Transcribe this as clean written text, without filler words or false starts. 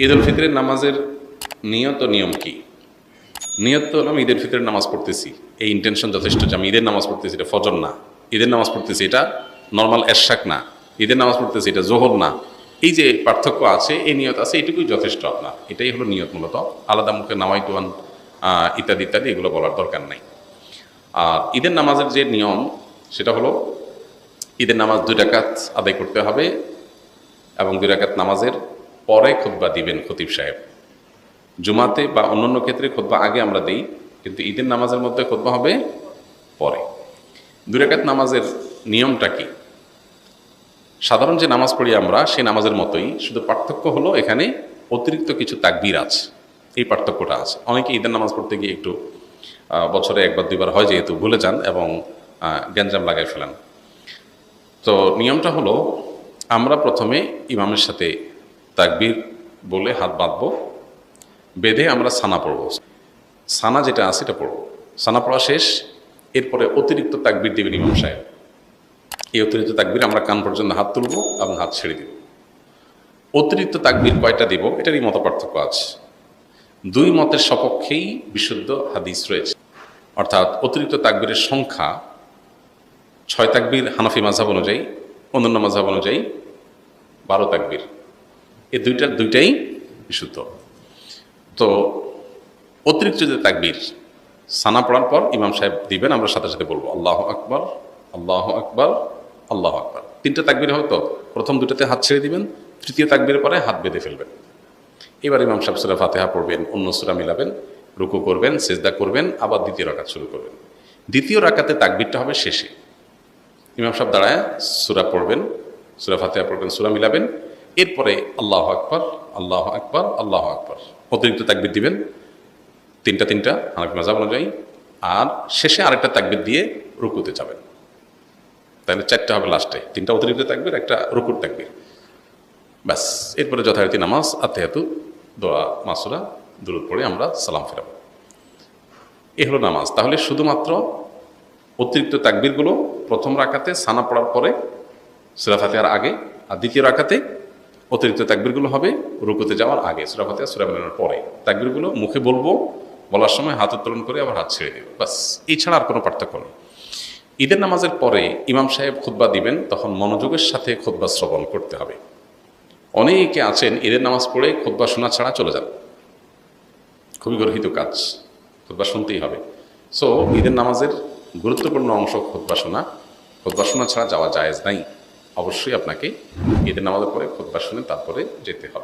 ঈদ উল ফিতরের নামাজের নিয়ত ও নিয়ম কি? নিয়ত তো আমি ঈদের ফিতরের নামাজ পড়তেছি, এই ইন্টেনশন যথেষ্ট যে আমি ঈদের নামাজ পড়তেছি, এটা ফজর না। ঈদের নামাজ পড়তেছি, এটা নর্মাল এরশাক না। ঈদের নামাজ পড়তেছি, এটা জোহর না। এই যে পার্থক্য আছে, এই নিয়ত আছে, এটুকুই যথেষ্ট আপনার। এটাই হলো নিয়ত। মূলত আলাদা মুখে নাওয়াইতুয়ান ইত্যাদি ইত্যাদি এগুলো বলার দরকার নাই। আর ঈদের নামাজের যে নিয়ম, সেটা হলো ঈদের নামাজ 2 রাকাত আদায় করতে হবে এবং 2 রাকাত নামাজের পরে খুতবা দিবেন খতিব সাহেব। জুমাতে বা অন্যান্য ক্ষেত্রে খুতবা আগে আমরা দিই, কিন্তু ঈদের নামাজের মধ্যে খুতবা হবে পরে। 2 রাকাত নামাজের নিয়মটা কি? সাধারণ যে নামাজ পড়ি আমরা সেই নামাজের মতোই, শুধু পার্থক্য হলো এখানে অতিরিক্ত কিছু তাকবীর আছে। এই পার্থক্যটা আছে। অনেকে ঈদের নামাজ পড়তে গিয়ে একটু বছরে 1-2বার হয় যেহেতু ভুলে যান এবং গ্যাঞ্জাম লাগাই ফেলেন। তো নিয়মটা হলো, আমরা প্রথমে ইমামের সাথে তাকবীর বলে হাত বাঁধবো, বেঁধে আমরা সানা পড়ব। সানা যেটা আছে এটা পড়ব। সানা পড়া শেষ, এরপরে অতিরিক্ত তাকবীর দেবেন ইমাম সাহেব। এই অতিরিক্ত তাকবীর আমরা কান পর্যন্ত হাত তুলব এবং হাত ছেড়ে দিব। অতিরিক্ত তাকবীর কয়টা দিব এটারই মত পার্থক্য আছে। 2 মতের সপক্ষেই বিশুদ্ধ হাদিস রয়েছে। অর্থাৎ অতিরিক্ত তাকবীরের সংখ্যা 6 তাকবীর হানাফি মাযহাব অনুযায়ী, অন্যান্য মাযহাব অনুযায়ী 12 তাকবীর। এই দুইটাই বিশুদ্ধ। তো অতিরিক্ত যে তাকবীর সানা পড়ার পর ইমাম সাহেব দিবেন, আমরা সাথে সাথে বলবো আল্লাহু আকবার, আল্লাহু আকবার, আল্লাহু আকবার। 3টা তাকবীর হয়তো, প্রথম 2টাতে হাত ছেড়ে দিবেন, তৃতীয় তাকবীরের পরে হাত বেঁধে ফেলবেন। এবার ইমাম সাহেব সূরা ফাতিহা পড়বেন, অন্য সূরা মিলাবেন, রুকু করবেন, সিজদা করবেন, আবার দ্বিতীয় রাকাত শুরু করবেন। দ্বিতীয় রাকাতে তাকবীরটা হবে শেষে। ইমাম সাহেব দাঁড়ায় সূরা পড়বেন, সূরা ফাতিহা পড়বেন, সূরা মিলাবেন, এরপরে আল্লাহু আকবার, আল্লাহু আকবার, আল্লাহু আকবার। অতিরিক্ত তাকবীর দিবেন, 3টা হানাফি মাযহাব অনুযায়ী, আর শেষে আরেকটা তাকবীর দিয়ে রুকুতে যাবেন। তাহলে 4টা হবে লাস্টে, 3টা অতিরিক্ত তাকবীর, একটা রুকুর তাকবীর, ব্যাস। এরপরে যথারীতি নামাজ, আত্তাহিয়াতু, দোয়া, মাসুরা, দুরূদ পড়ে আমরা সালাম ফেরাবো। এ হলো নামাজ। তাহলে শুধুমাত্র অতিরিক্ত তাকবীরগুলো প্রথম রাকাতে সানা পড়ার পরে, সূরা ফাতিহার আগে, আর দ্বিতীয় রাকাতে অতিরিক্ত তাকবীরগুলো হবে রুকুতে যাওয়ার আগে, সূরা ফাতিহা সূরা মিলানোর পরে। তাকবীরগুলো মুখে বলবো, বলার সময় হাত উত্তোলন করে আবার হাত ছেড়ে দেব, বাস। এই ছাড়া আর কোনো পার্থক্য নেই। ঈদের নামাজের পরে ইমাম সাহেব খুতবা দিবেন, তখন মনোযোগের সাথে খুতবা শ্রবণ করতে হবে। অনেকে আছেন ঈদের নামাজ পড়ে খুতবা শোনা ছাড়া চলে যান, খুবই গর্হিত কাজ। খুতবা শুনতেই হবে। সো ঈদের নামাজের গুরুত্বপূর্ণ অংশ খুতবা শোনা। খুতবা শোনা ছাড়া যাওয়া জায়েজ নাই। অবশ্যই আপনাকে ঈদের নামাজের পরে খুতবা শুনে তারপরে যেতে হবে।